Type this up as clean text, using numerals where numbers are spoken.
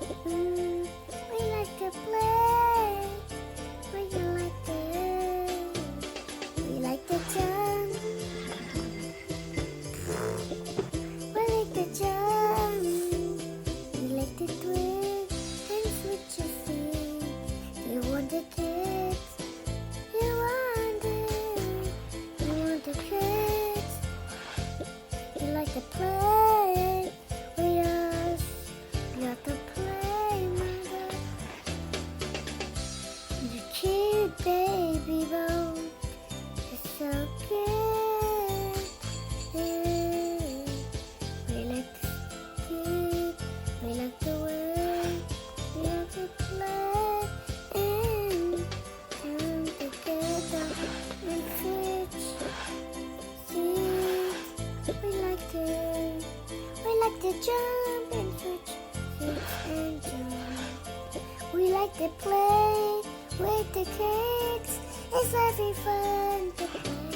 We like to play. We like to. We like to jump. We like to jump. We like to twist and switch your feet. You want the kids? You want it? You want the kids? You like to play with us? You like to play, mother? The cute baby boat is so good. Yeah. We like to skip, we like to work, we like to play and come together and switch seats. We like to jump and switch seats and jump. We like to play with the kids. It's very fun to play.